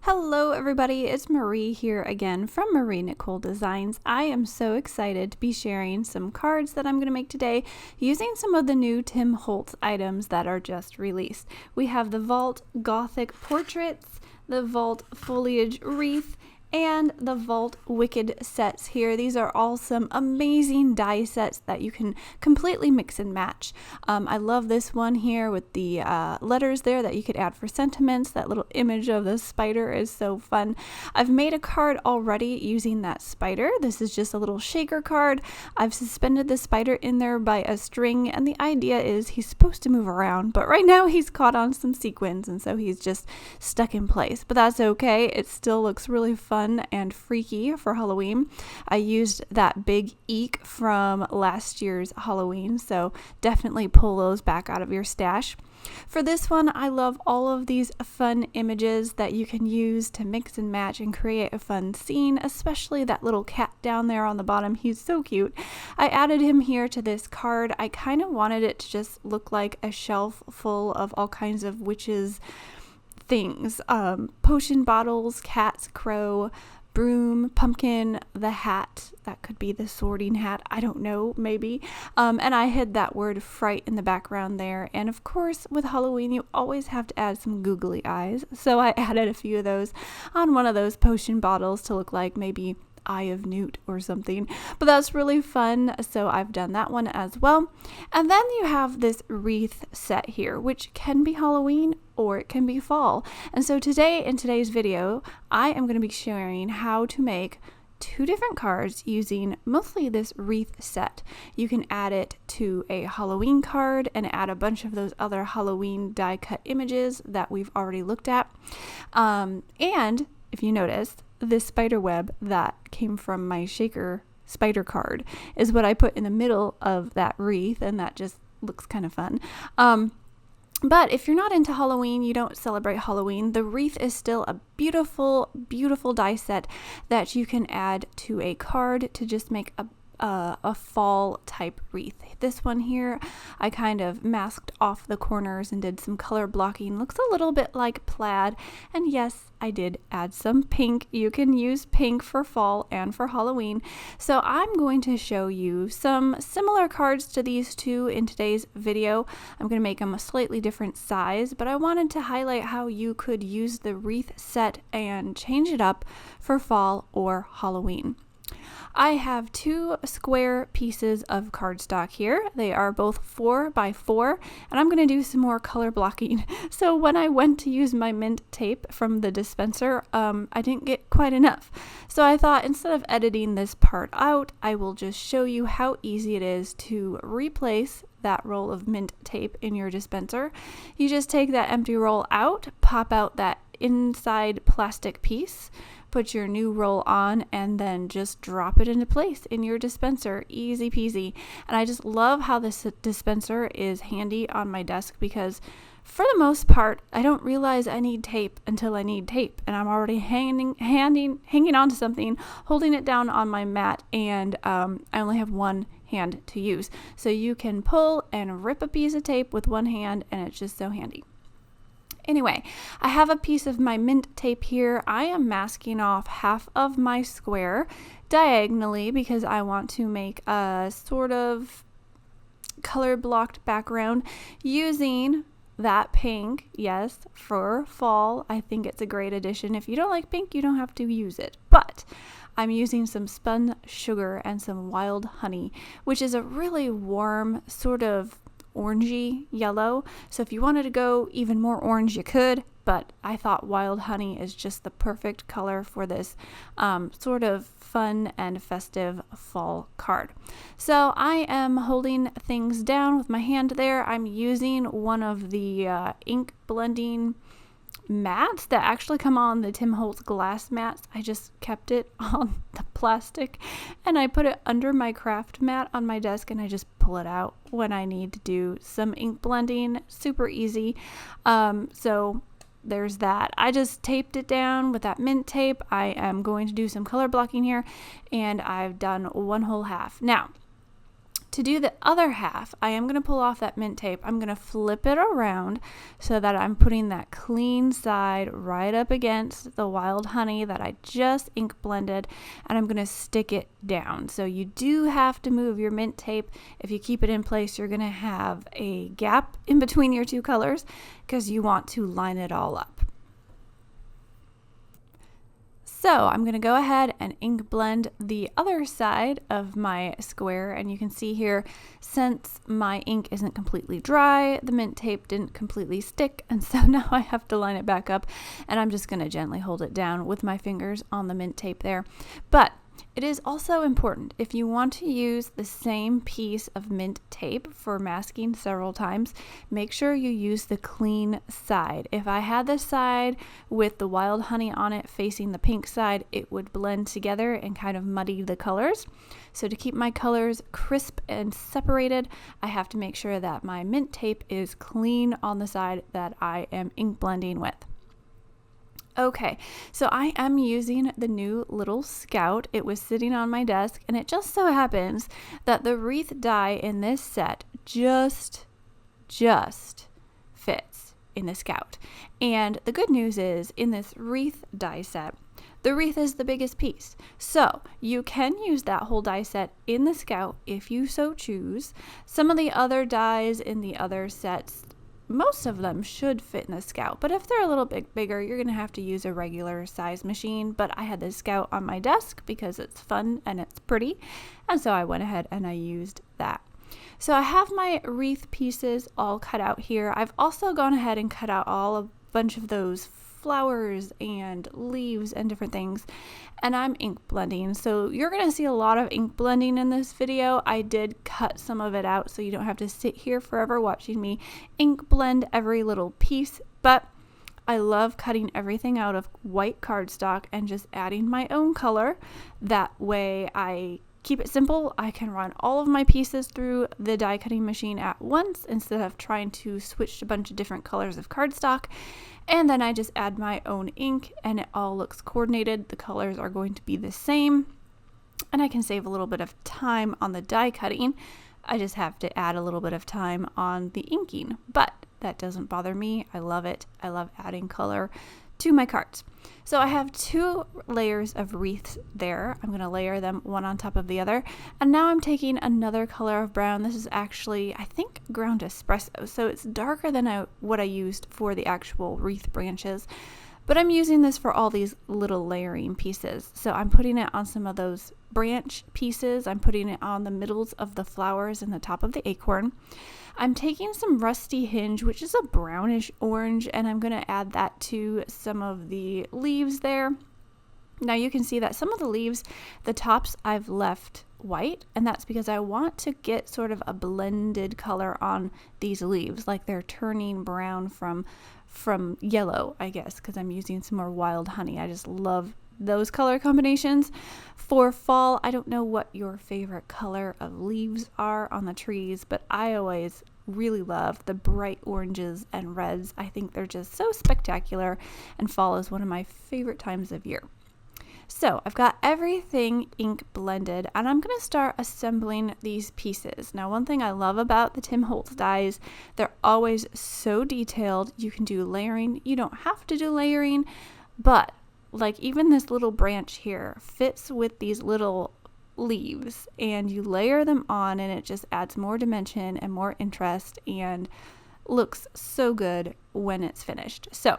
Hello everybody, it's Marie here again from Marie Nicole Designs. I am so excited to be sharing some cards that I'm going to make today using some of the new Tim Holtz items that are just released. We have the Vault Gothic Portraits, the Vault Foliage Wreath, and the Vault Wicked sets here. These are all some amazing die sets that you can completely mix and match. I love this one here with the letters there that you could add for sentiments. That little image of the spider is so fun. I've made a card already using that spider. This is just a little shaker card. I've suspended the spider in there by a string, and the idea is he's supposed to move around, but right now he's caught on some sequins, and so he's just stuck in place. But that's okay. It still looks really fun and freaky for Halloween. I used that big eek from last year's Halloween, so definitely pull those back out of your stash. For this one, I love all of these fun images that you can use to mix and match and create a fun scene, especially that little cat down there on the bottom. He's so cute. I added him here to this card. I kind of wanted it to just look like a shelf full of all kinds of witches things, potion bottles, cats, crow, broom, pumpkin, the hat, that could be the sorting hat, I don't know, maybe, and I hid that word fright in the background there. And of course, with Halloween, you always have to add some googly eyes, so I added a few of those on one of those potion bottles to look like maybe Eye of Newt or something, but that's really fun, so I've done that one as well. And then you have this wreath set here, which can be Halloween or it can be fall. And so today, in today's video, I am going to be sharing how to make two different cards using mostly this wreath set. You can add it to a Halloween card and add a bunch of those other Halloween die cut images that we've already looked at. And if you noticed, this spider web that came from my shaker spider card is what I put in the middle of that wreath, and that just looks kind of fun. But if you're not into Halloween, you don't celebrate Halloween, the wreath is still a beautiful, beautiful die set that you can add to a card to just make a fall type wreath. This one here, I kind of masked off the corners and did some color blocking. Looks a little bit like plaid, and yes, I did add some pink. You can use pink for fall and for Halloween. So I'm going to show you some similar cards to these two in today's video. I'm going to make them a slightly different size, but I wanted to highlight how you could use the wreath set and change it up for fall or Halloween. I have two square pieces of cardstock here. They are both 4x4, and I'm going to do some more color blocking. So when I went to use my mint tape from the dispenser, I didn't get quite enough. So I thought, instead of editing this part out, I will just show you how easy it is to replace that roll of mint tape in your dispenser. You just take that empty roll out, pop out that inside plastic piece, put your new roll on, and then just drop it into place in your dispenser. Easy peasy. And I just love how this dispenser is handy on my desk, because for the most part, I don't realize I need tape until I need tape, and I'm already hanging on to something, holding it down on my mat, and I only have one hand to use. So you can pull and rip a piece of tape with one hand, and it's just so handy. Anyway, I have a piece of my mint tape here. I am masking off half of my square diagonally because I want to make a sort of color blocked background using that pink. Yes, for fall, I think it's a great addition. If you don't like pink, you don't have to use it. But I'm using some spun sugar and some wild honey, which is a really warm sort of orangey yellow. So if you wanted to go even more orange, you could, but I thought wild honey is just the perfect color for this sort of fun and festive fall card. So I am holding things down with my hand there. I'm using one of the ink blending mats that actually come on the Tim Holtz glass mats. I just kept it on the plastic, and I put it under my craft mat on my desk, and I just pull it out when I need to do some ink blending. Super easy. So there's that. I just taped it down with that mint tape. I am going to do some color blocking here, and I've done one whole half. Now, To do the other half, I am going to pull off that mint tape. I'm going to flip it around so that I'm putting that clean side right up against the wild honey that I just ink blended, and I'm going to stick it down. So you do have to move your mint tape. If you keep it in place, you're going to have a gap in between your two colors because you want to line it all up. So I'm going to go ahead and ink blend the other side of my square, and you can see here, since my ink isn't completely dry, the mint tape didn't completely stick, and so now I have to line it back up, and I'm just going to gently hold it down with my fingers on the mint tape there. But it is also important, if you want to use the same piece of mint tape for masking several times, make sure you use the clean side. If I had the side with the wild honey on it facing the pink side, it would blend together and kind of muddy the colors. So to keep my colors crisp and separated, I have to make sure that my mint tape is clean on the side that I am ink blending with. Okay, so I am using the new little Scout. It was sitting on my desk, and it just so happens that the Wreath die in this set just fits in the Scout. And the good news is, in this Wreath die set, the Wreath is the biggest piece. So you can use that whole die set in the Scout if you so choose. Some of the other dies in the other sets, most of them should fit in the Scout, but if they're a little bit bigger, you're going to have to use a regular size machine. But I had the Scout on my desk because it's fun and it's pretty, and so I went ahead and I used that. So I have my Wreath pieces all cut out here. I've also gone ahead and cut out a bunch of those flowers and leaves and different things, and I'm ink blending. So you're going to see a lot of ink blending in this video. I did cut some of it out so you don't have to sit here forever watching me ink blend every little piece, but I love cutting everything out of white cardstock and just adding my own color. That way I keep it simple. I can run all of my pieces through the die cutting machine at once instead of trying to switch a bunch of different colors of cardstock. And then I just add my own ink and it all looks coordinated. The colors are going to be the same, and I can save a little bit of time on the die cutting. I just have to add a little bit of time on the inking, but that doesn't bother me. I love it. I love adding color to my cards. So I have 2 layers of wreaths there. I'm going to layer them one on top of the other. And now I'm taking another color of brown. This is actually, I think, ground espresso. So it's darker than what I used for the actual wreath branches. But I'm using this for all these little layering pieces. So I'm putting it on some of those branch pieces. I'm putting it on the middles of the flowers and the top of the acorn. I'm taking some Rusty Hinge, which is a brownish orange, and I'm going to add that to some of the leaves there. Now you can see that some of the leaves, the tops I've left white, and that's because I want to get sort of a blended color on these leaves, like they're turning brown from yellow, I guess, because I'm using some more wild honey. I just love those color combinations. For fall, I don't know what your favorite color of leaves are on the trees, but I always really love the bright oranges and reds. I think they're just so spectacular, and fall is one of my favorite times of year. So I've got everything ink blended, and I'm going to start assembling these pieces. Now, one thing I love about the Tim Holtz dies, they're always so detailed. You can do layering. You don't have to do layering, but like even this little branch here fits with these little leaves, and you layer them on, and it just adds more dimension and more interest and looks so good when it's finished. So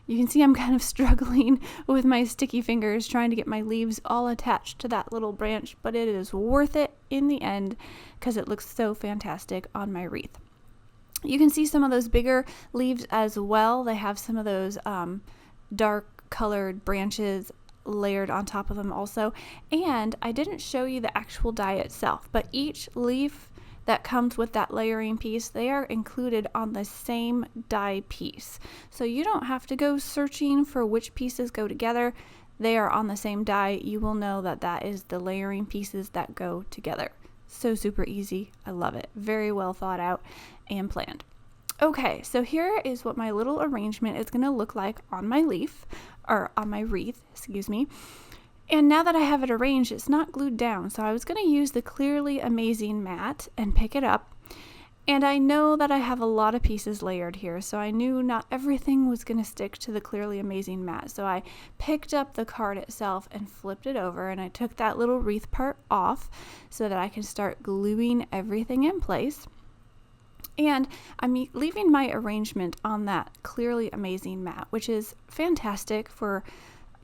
you can see I'm kind of struggling with my sticky fingers trying to get my leaves all attached to that little branch, but it is worth it in the end because it looks so fantastic on my wreath. You can see some of those bigger leaves as well. They have some of those dark colored branches layered on top of them also. And I didn't show you the actual die itself, but each leaf that comes with that layering piece, they are included on the same die piece. So you don't have to go searching for which pieces go together. They are on the same die. You will know that that is the layering pieces that go together. So super easy. I love it. Very well thought out and planned. Okay, so here is what my little arrangement is going to look like on my leaf, or on my wreath, excuse me. And now that I have it arranged, it's not glued down. So I was going to use the Clearly Amazing mat and pick it up. And I know that I have a lot of pieces layered here, so I knew not everything was going to stick to the Clearly Amazing mat. So I picked up the card itself and flipped it over, and I took that little wreath part off so that I can start gluing everything in place. And I'm leaving my arrangement on that Clearly Amazing mat, which is fantastic for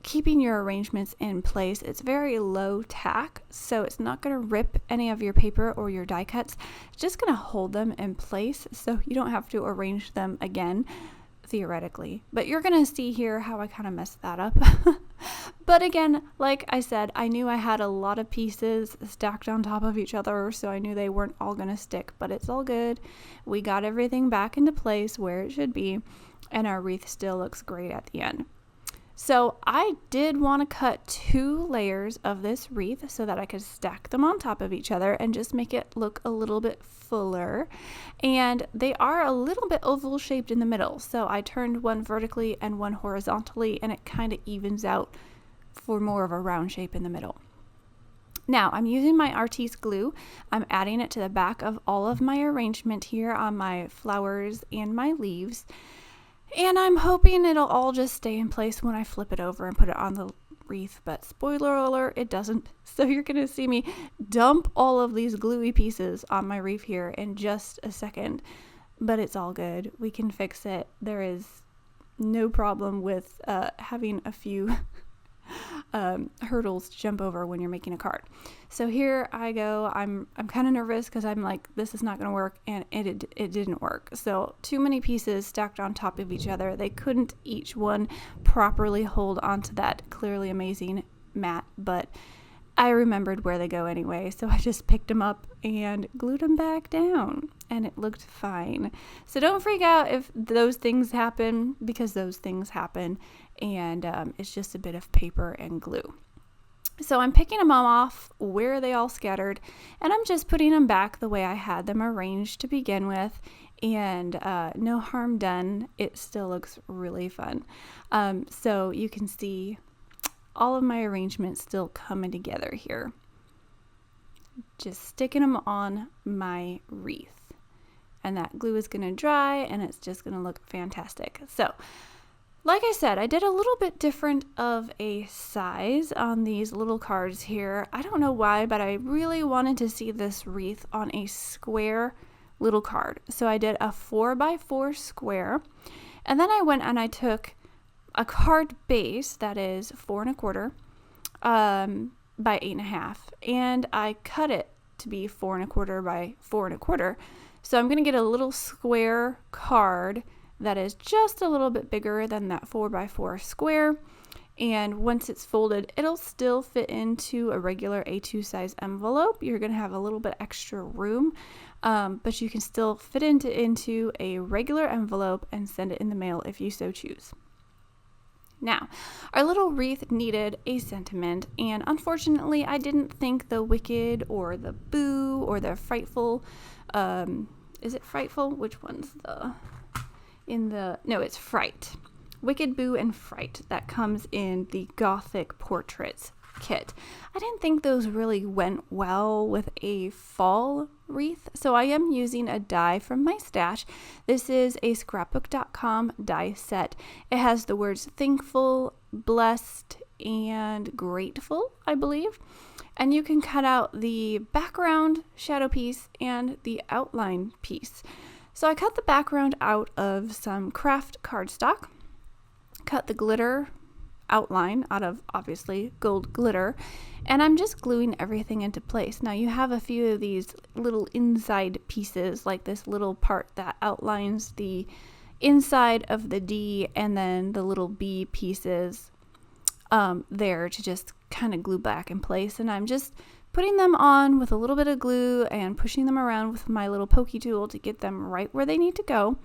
keeping your arrangements in place. It's very low tack, so it's not going to rip any of your paper or your die cuts. It's just going to hold them in place so you don't have to arrange them again, theoretically. But you're going to see here how I kind of messed that up. But again, like I said, I knew I had a lot of pieces stacked on top of each other, so I knew they weren't all going to stick, but it's all good. We got everything back into place where it should be, and our wreath still looks great at the end. So I did want to cut 2 layers of this wreath so that I could stack them on top of each other and just make it look a little bit fuller. And they are a little bit oval shaped in the middle. So I turned one vertically and one horizontally, and it kind of evens out for more of a round shape in the middle. Now I'm using my Artiste glue. I'm adding it to the back of all of my arrangement here on my flowers and my leaves. And I'm hoping it'll all just stay in place when I flip it over and put it on the wreath, but spoiler alert, it doesn't. So you're going to see me dump all of these gluey pieces on my wreath here in just a second, but it's all good. We can fix it. There is no problem with having a few hurdles to jump over when you're making a card. So here I go. I'm kind of nervous because I'm like, this is not going to work, and it didn't work. So too many pieces stacked on top of each other. They couldn't each one properly hold onto that Clearly Amazing mat, but I remembered where they go anyway, so I just picked them up and glued them back down, and it looked fine. So don't freak out if those things happen, because those things happen, and it's just a bit of paper and glue. So I'm picking them all off where they all scattered, and I'm just putting them back the way I had them arranged to begin with, and no harm done. It still looks really fun. So you can see all of my arrangements still coming together here. Just sticking them on my wreath. And that glue is going to dry, and it's just going to look fantastic. So, like I said, I did a little bit different of a size on these little cards here. I don't know why, but I really wanted to see this wreath on a square little card. So I did a 4x4 square. And then I went and I took a card base that is 4 1/4 by 8 1/2, and I cut it to be 4 1/4 by 4 1/4. So I'm going to get a little square card that is just a little bit bigger than that 4x4 square, and once it's folded, it'll still fit into a regular A2 size envelope. You're going to have a little bit extra room, but you can still fit into a regular envelope and send it in the mail if you so choose. Now, our little wreath needed a sentiment, and unfortunately, I didn't think the wicked or the boo or the frightful, is it frightful? Which one's no, it's fright. Wicked, boo, and fright that comes in the Gothic Portraits kit. I didn't think those really went well with a fall wreath, so I am using a die from my stash. This is a Scrapbook.com die set. It has the words thankful, blessed, and grateful, I believe. And you can cut out the background shadow piece and the outline piece. So I cut the background out of some craft cardstock, cut the glitter outline out of obviously gold glitter, and I'm just gluing everything into place. Now you have a few of these little inside pieces, like this little part that outlines the inside of the D, and then the little B pieces there to just kind of glue back in place. And I'm just putting them on with a little bit of glue and pushing them around with my little pokey tool to get them right where they need to go.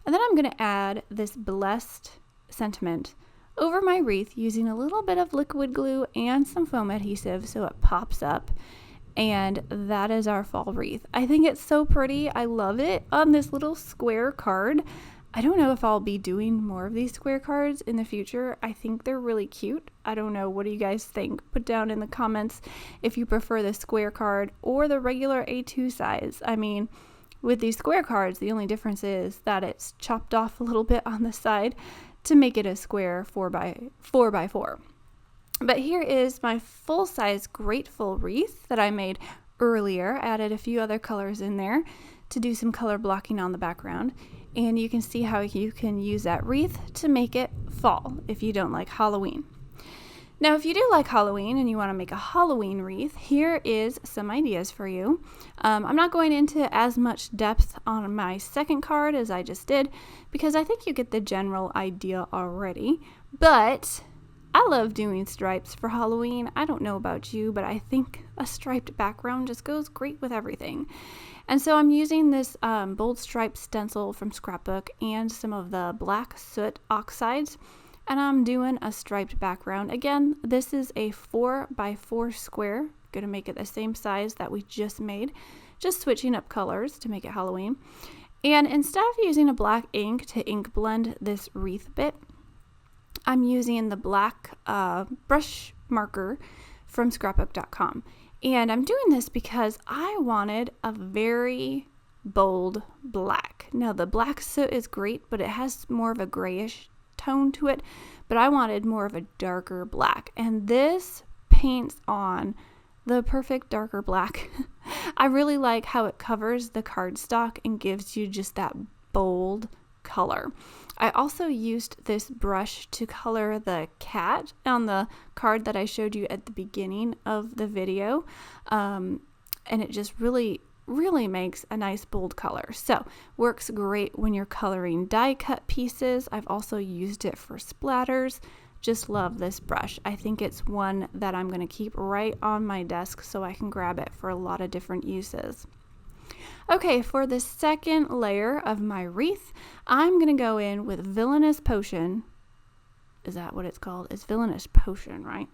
And then I'm going to add this blessed sentiment over my wreath using a little bit of liquid glue and some foam adhesive so it pops up. And that is our fall wreath. I think it's so pretty. I love it on this little square card. I don't know if I'll be doing more of these square cards in the future. I think they're really cute. I don't know. What do you guys think? Put down in the comments if you prefer the square card or the regular A2 size. I mean, with these square cards, the only difference is that it's chopped off a little bit on the side to make it a square 4x4. But here is my full-size Grateful Wreath that I made earlier. Added a few other colors in there to do some color blocking on the background. And you can see how you can use that wreath to make it fall if you don't like Halloween. Now, if you do like Halloween and you want to make a Halloween wreath, here is some ideas for you. I'm not going into as much depth on my second card as I just did because I think you get the general idea already. But I love doing stripes for Halloween. I don't know about you, but I think a striped background just goes great with everything. And so I'm using this bold stripe stencil from Scrapbook and some of the black soot oxides, and I'm doing a striped background. Again, this is a 4x4 square. Gonna make it the same size that we just made, just switching up colors to make it Halloween. And instead of using a black ink to ink blend this wreath bit, I'm using the black brush marker from Scrapbook.com. And I'm doing this because I wanted a very bold black. Now, the black soot is great, but it has more of a grayish tone to it. But I wanted more of a darker black. And this paints on the perfect darker black. I really like how it covers the cardstock and gives you just that bold color. I also used this brush to color the cat on the card that I showed you at the beginning of the video, and it just really makes a nice bold color. So works great when you're coloring die cut pieces. I've also used it for splatters. Just love this brush. I think it's one that I'm going to keep right on my desk so I can grab it for a lot of different uses. Okay, for the second layer of my wreath, I'm going to go in with Villainous Potion. Is that what it's called? It's Villainous Potion, right?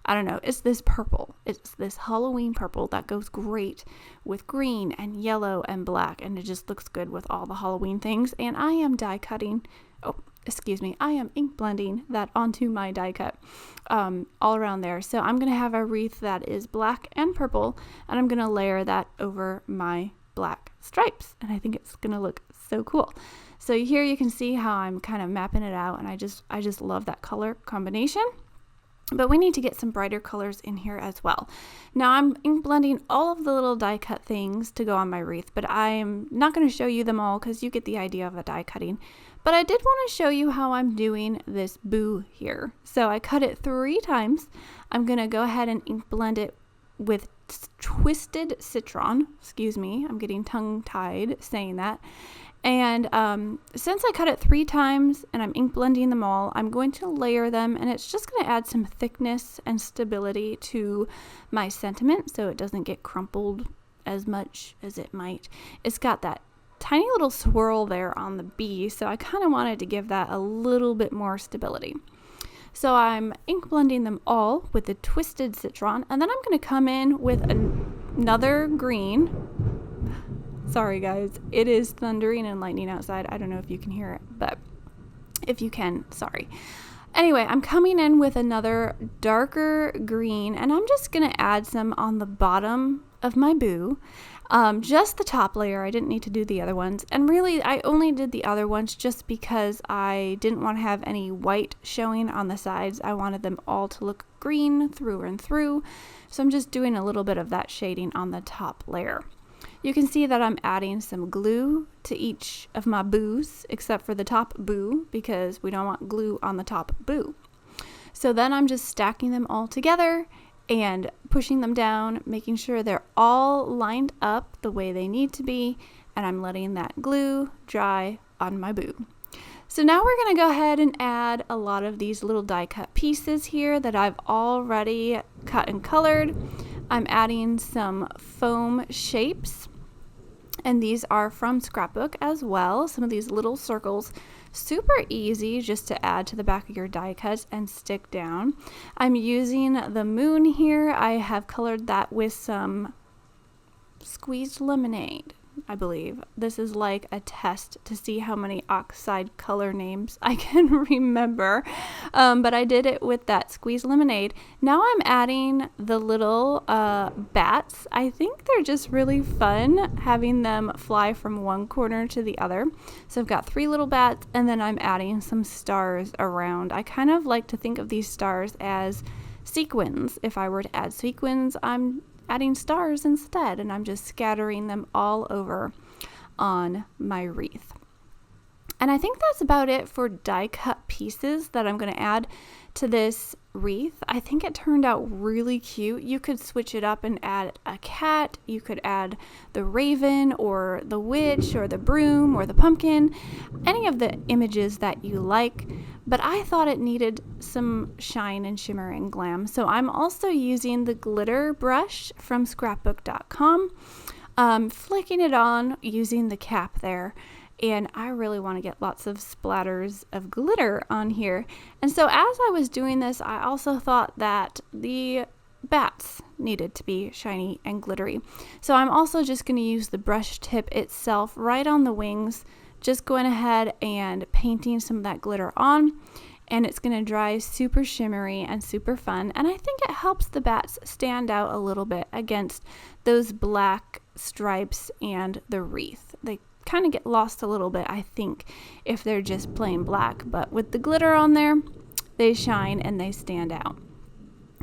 I don't know. It's this purple. It's this Halloween purple that goes great with green and yellow and black, and it just looks good with all the Halloween things. And I am die cutting. I am ink blending that onto my die cut all around there. So I'm going to have a wreath that is black and purple, and I'm going to layer that over my black stripes, and I think it's going to look so cool. So here you can see how I'm kind of mapping it out, and I just love that color combination. But we need to get some brighter colors in here as well. Now I'm ink blending all of the little die cut things to go on my wreath, but I'm not going to show you them all because you get the idea of a die cutting. But I did want to show you how I'm doing this boo here. So I cut it 3 times. I'm going to go ahead and ink blend it with Twisted Citron. Excuse me, I'm getting tongue-tied saying that. And since I cut it 3 times and I'm ink blending them all, I'm going to layer them, and it's just going to add some thickness and stability to my sentiment so it doesn't get crumpled as much as it might. It's got that tiny little swirl there on the B, so I kind of wanted to give that a little bit more stability. So I'm ink blending them all with the Twisted Citron, and then I'm going to come in with another green. Sorry guys, it is thundering and lightning outside. I don't know if you can hear it, but if you can, sorry. Anyway, I'm coming in with another darker green, and I'm just going to add some on the bottom of my boo. Just the top layer. I didn't need to do the other ones. And really, I only did the other ones just because I didn't want to have any white showing on the sides. I wanted them all to look green through and through. So I'm just doing a little bit of that shading on the top layer. You can see that I'm adding some glue to each of my boos, except for the top boo, because we don't want glue on the top boo. So then I'm just stacking them all together and pushing them down, making sure they're all lined up the way they need to be, and I'm letting that glue dry on my boo. So now we're going to go ahead and add a lot of these little die cut pieces here that I've already cut and colored. I'm adding some foam shapes, and these are from Scrapbook as well. Some of these little circles, super easy just to add to the back of your die cuts and stick down. I'm using the moon here. I have colored that with some squeezed lemonade. I believe. This is like a test to see how many oxide color names I can remember. But I did it with that squeeze lemonade. Now I'm adding the little bats. I think they're just really fun having them fly from one corner to the other. So I've got 3 little bats, and then I'm adding some stars around. I kind of like to think of these stars as sequins. If I were to add sequins, I'm adding stars instead, and I'm just scattering them all over on my wreath. And I think that's about it for die cut pieces that I'm going to add to this wreath. I think it turned out really cute. You could switch it up and add a cat. You could add the raven or the witch or the broom or the pumpkin, any of the images that you like. But I thought it needed some shine and shimmer and glam. So I'm also using the glitter brush from Scrapbook.com, flicking it on using the cap there. And I really want to get lots of splatters of glitter on here. And so as I was doing this, I also thought that the bats needed to be shiny and glittery. So I'm also just going to use the brush tip itself right on the wings, just going ahead and painting some of that glitter on. And it's going to dry super shimmery and super fun. And I think it helps the bats stand out a little bit against those black stripes and the wreath. They kind of get lost a little bit, I think, if they're just plain black, but with the glitter on there, they shine and they stand out.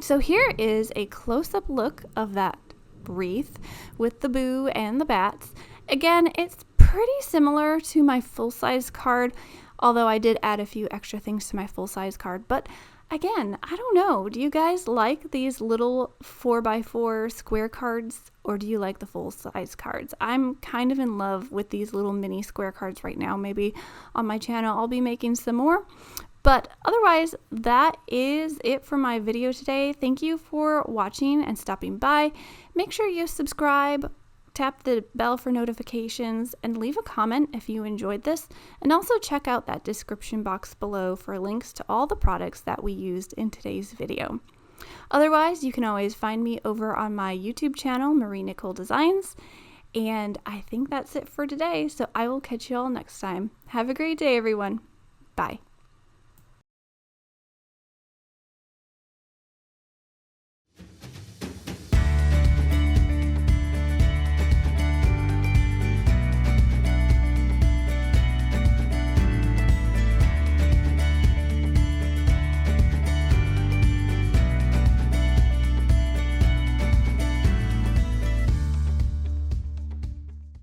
So here is a close-up look of that wreath with the boo and the bats. Again, it's pretty similar to my full-size card, although I did add a few extra things to my full-size card. But again, I don't know, do you guys like these little 4x4 square cards, or do you like the full-size cards? I'm kind of in love with these little mini square cards right now. Maybe on my channel I'll be making some more. But otherwise, that is it for my video today. Thank you for watching and stopping by. Make sure you subscribe, tap the bell for notifications, and leave a comment if you enjoyed this. And also check out that description box below for links to all the products that we used in today's video. Otherwise, you can always find me over on my YouTube channel, Marie Nicole Designs. And I think that's it for today, so I will catch you all next time. Have a great day, everyone. Bye.